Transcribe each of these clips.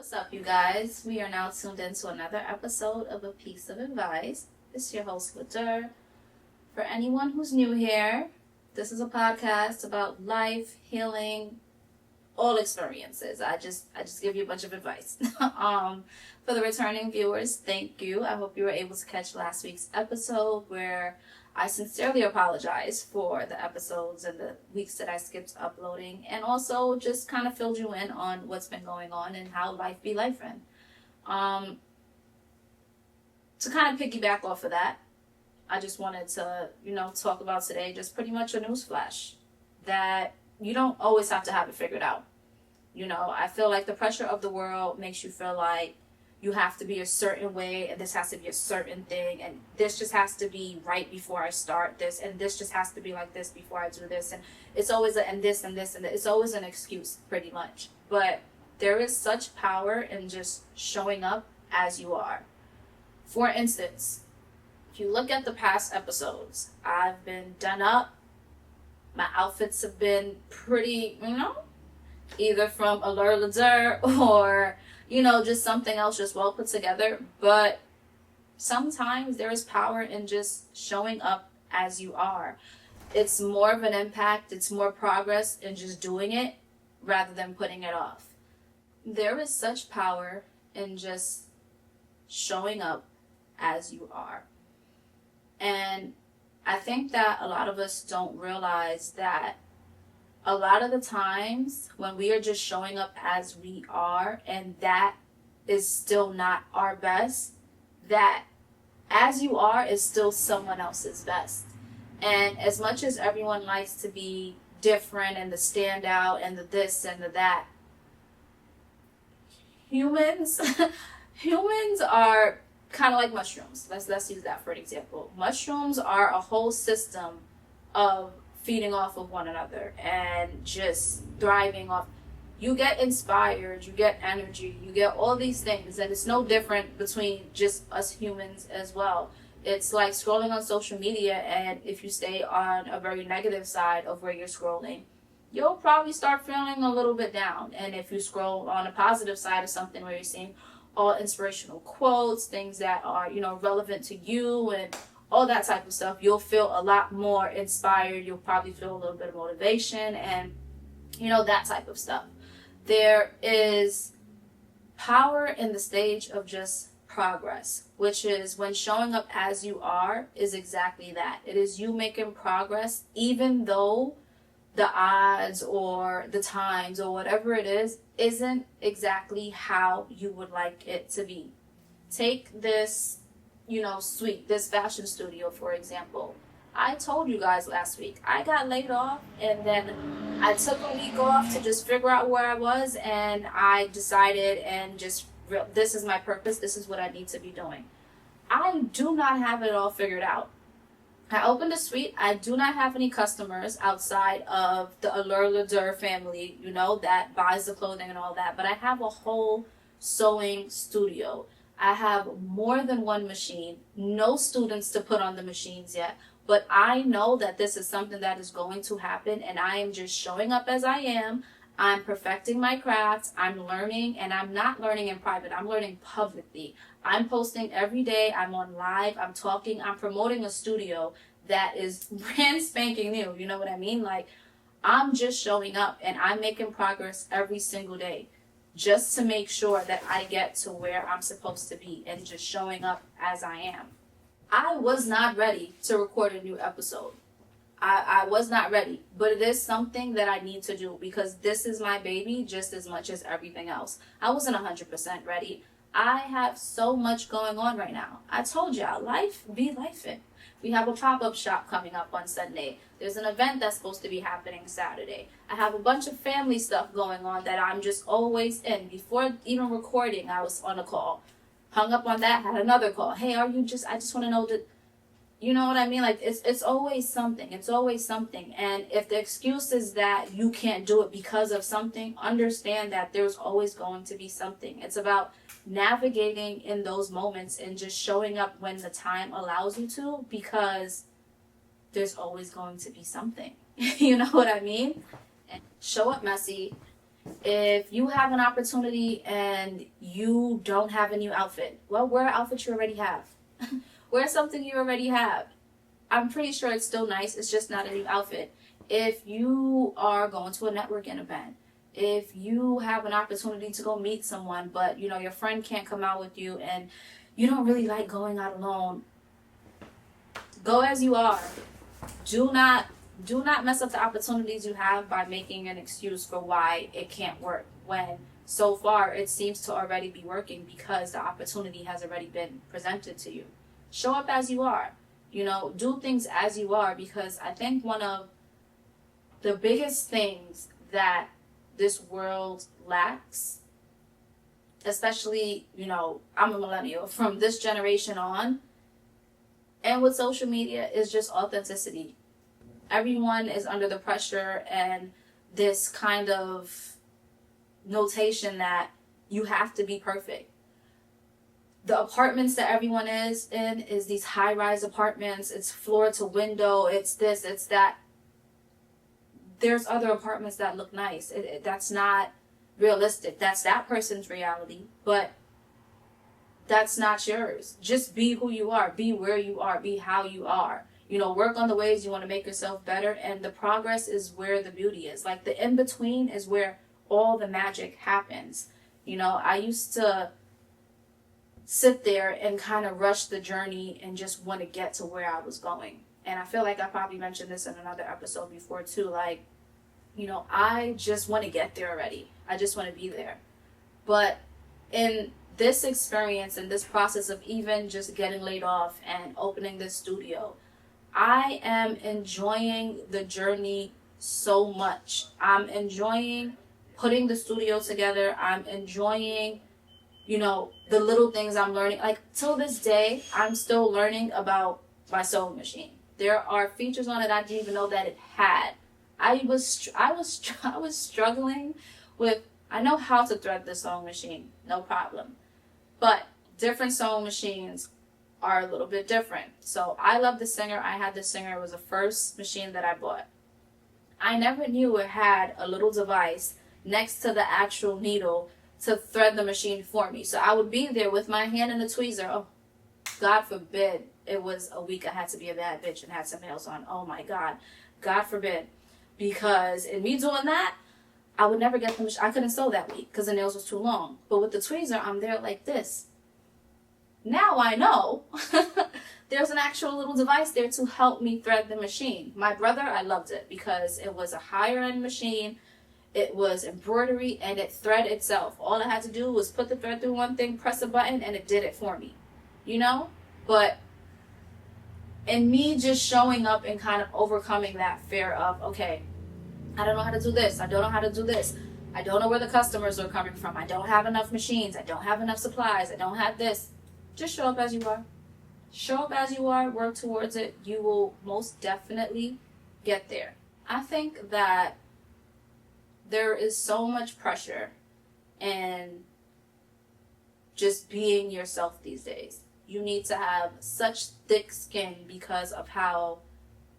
What's up, you guys? We are now tuned into another episode of A Piece of Advice. This is your host, Ladur. For anyone who's new here, this is a podcast about life, healing, all experiences. I just give you a bunch of advice. For the returning viewers, thank you. I hope you were able to catch last week's episode where I sincerely apologize for the episodes and the weeks that I skipped uploading, and also just kind of filled you in on what's been going on and how life be lifing. To kind of piggyback off of that, I just wanted to, talk about today just pretty much a news flash that you don't always have to have it figured out. I feel like the pressure of the world makes you feel like you have to be a certain way, and this has to be a certain thing, and this just has to be right before I start this, and this just has to be like this before I do this, and it's always and this and this and this. It's always an excuse, pretty much. But there is such power in just showing up as you are. For instance, if you look at the past episodes, I've been done up. My outfits have been pretty, either from Ladur or just something else just well put together. But sometimes there is power in just showing up as you are. It's more of an impact, it's more progress in just doing it rather than putting it off. There is such power in just showing up as you are. And I think that a lot of us don't realize that a lot of the times when we are just showing up as we are, and that is still not our best, that as you are is still someone else's best. And as much as everyone likes to be different and the standout and the this and the that, humans are kind of like mushrooms. Let's use that for an example. Mushrooms are a whole system of feeding off of one another and just thriving off. You get inspired, you get energy, you get all these things, and it's no different between just us humans as well. It's like scrolling on social media, and if you stay on a very negative side of where you're scrolling, you'll probably start feeling a little bit down. And if you scroll on a positive side of something where you're seeing all inspirational quotes, things that are, relevant to you and all that type of stuff, you'll feel a lot more inspired. You'll probably feel a little bit of motivation and, that type of stuff. There is power in the stage of just progress, which is when showing up as you are is exactly that. It is you making progress, even though the odds or the times or whatever it is isn't exactly how you would like it to be. Take this this fashion studio, for example. I told you guys last week, I got laid off, and then I took a week off to just figure out where I was, and I decided and this is my purpose, this is what I need to be doing. I do not have it all figured out. I opened a suite. I do not have any customers outside of the Ladur family, that buys the clothing and all that, but I have a whole sewing studio. I have more than one machine, no students to put on the machines yet, but I know that this is something that is going to happen, and I am just showing up as I am. I'm perfecting my crafts, I'm learning, and I'm not learning in private, I'm learning publicly. I'm posting every day, I'm on live, I'm talking, I'm promoting a studio that is brand spanking new, you know what I mean? Like, I'm just showing up, and I'm making progress every single day, just to make sure that I get to where I'm supposed to be and just showing up as I am. I was not ready to record a new episode. I was not ready, but it is something that I need to do because this is my baby just as much as everything else. I wasn't 100% ready. I have so much going on right now. I told y'all, life be lifing. We have a pop-up shop coming up on Sunday. There's an event that's supposed to be happening Saturday. I have a bunch of family stuff going on that I'm just always in. Before even recording, I was on a call. Hung up on that, had another call. Hey, I just want to know that, you know what I mean? Like, it's always something. It's always something. And if the excuse is that you can't do it because of something, understand that there's always going to be something. It's about navigating in those moments and just showing up when the time allows you to, because there's always going to be something. You know what I mean? And show up messy, If you have an opportunity and you don't have a new outfit, well, wear an outfit you already have. Wear something you already have. I'm pretty sure it's still nice. It's just not a new outfit. If you are going to a networking event, if you have an opportunity to go meet someone, but you know your friend can't come out with you and you don't really like going out alone, go as you are. Do not mess up the opportunities you have by making an excuse for why it can't work, when so far it seems to already be working because the opportunity has already been presented to you. Show up as you are. You know, do things as you are, because I think one of the biggest things that this world lacks, especially, you know, I'm a millennial, from this generation on, and with social media, is just authenticity. Everyone is under the pressure and this kind of notation that you have to be perfect. The apartments that everyone is in is these high-rise apartments. It's floor to window. It's this, it's that. There's other apartments that look nice. That's not realistic. That's that person's reality, but that's not yours. Just be who you are. Be where you are. Be how you are. You know, work on the ways you want to make yourself better, and the progress is where the beauty is. Like, the in-between is where all the magic happens. You know, I used to sit there and kind of rush the journey and just want to get to where I was going. And I feel like I probably mentioned this in another episode before too. Like, you know, I just want to get there already. I just want to be there. But in this experience and this process of even just getting laid off and opening this studio, I am enjoying the journey so much. I'm enjoying putting the studio together. I'm enjoying, you know, the little things I'm learning. Like, till this day, I'm still learning about my sewing machine. There are features on it I didn't even know that it had. I was struggling with, I know how to thread the sewing machine, no problem. But different sewing machines are a little bit different. So I love the Singer. I had the Singer. It was the first machine that I bought. I never knew it had a little device next to the actual needle to thread the machine for me. So I would be there with my hand in the tweezer. Oh, God forbid it was a week I had to be a bad bitch and had some nails on. Oh my God. God forbid. Because in me doing that, I would never get the machine. I couldn't sew that week because the nails was too long. But with the tweezer, I'm there like this. Now I know there's an actual little device there to help me thread the machine. My brother, I loved it because it was a higher end machine. It was embroidery and it thread itself. All I had to do was put the thread through one thing, press a button, and it did it for me. You know? But in me just showing up and kind of overcoming that fear of, okay, I don't know how to do this. I don't know how to do this. I don't know where the customers are coming from. I don't have enough machines. I don't have enough supplies. I don't have this. Just show up as you are. Show up as you are. Work towards it. You will most definitely get there. I think that there is so much pressure in just being yourself these days. You need to have such thick skin because of how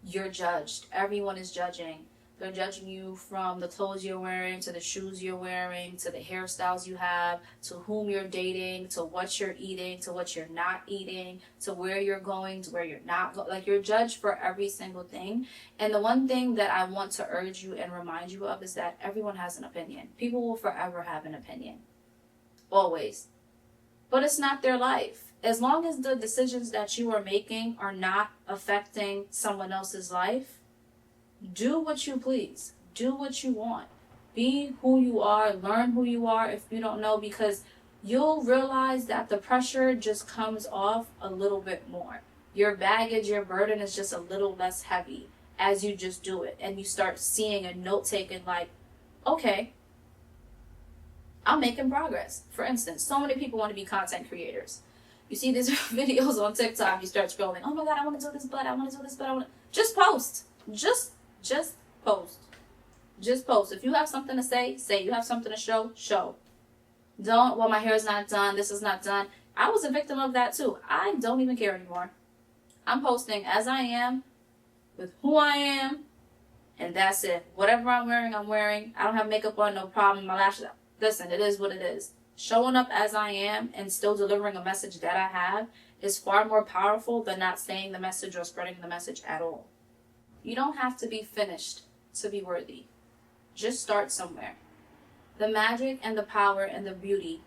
you're judged. Everyone is judging. They're judging you from the clothes you're wearing, to the shoes you're wearing, to the hairstyles you have, to whom you're dating, to what you're eating, to what you're not eating, to where you're going, to where you're not going. Like, you're judged for every single thing. And the one thing that I want to urge you and remind you of is that everyone has an opinion. People will forever have an opinion. Always. But it's not their life. As long as the decisions that you are making are not affecting someone else's life, do what you please. Do what you want. Be who you are. Learn who you are if you don't know, because you'll realize that the pressure just comes off a little bit more. Your baggage, your burden is just a little less heavy as you just do it. And you start seeing a note taken like, okay, I'm making progress. For instance, so many people want to be content creators. You see these videos on TikTok, you start scrolling, oh my God, I want to do this, but I want to do this, but I want to... Just post. Just post. Just post. If you have something to say, say. You have something to show, show. Don't, well, my hair is not done, this is not done. I was a victim of that too. I don't even care anymore. I'm posting as I am, with who I am, And that's it. Whatever I'm wearing, I'm wearing. I don't have makeup on, no problem. My lashes, listen, it is what it is. Showing up as I am and still delivering a message that I have is far more powerful than not saying the message or spreading the message at all. You don't have to be finished to be worthy. Just start somewhere. The magic and the power and the beauty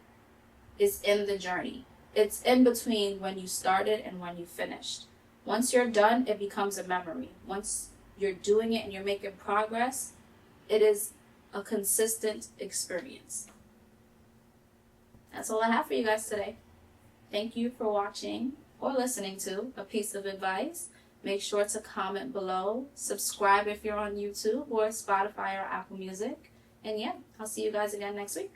is in the journey. It's in between when you started and when you finished. Once you're done, it becomes a memory. Once you're doing it and you're making progress, it is a consistent experience. That's all I have for you guys today. Thank you for watching or listening to A Piece of Advice. Make sure to comment below. Subscribe if you're on YouTube or Spotify or Apple Music. And yeah, I'll see you guys again next week.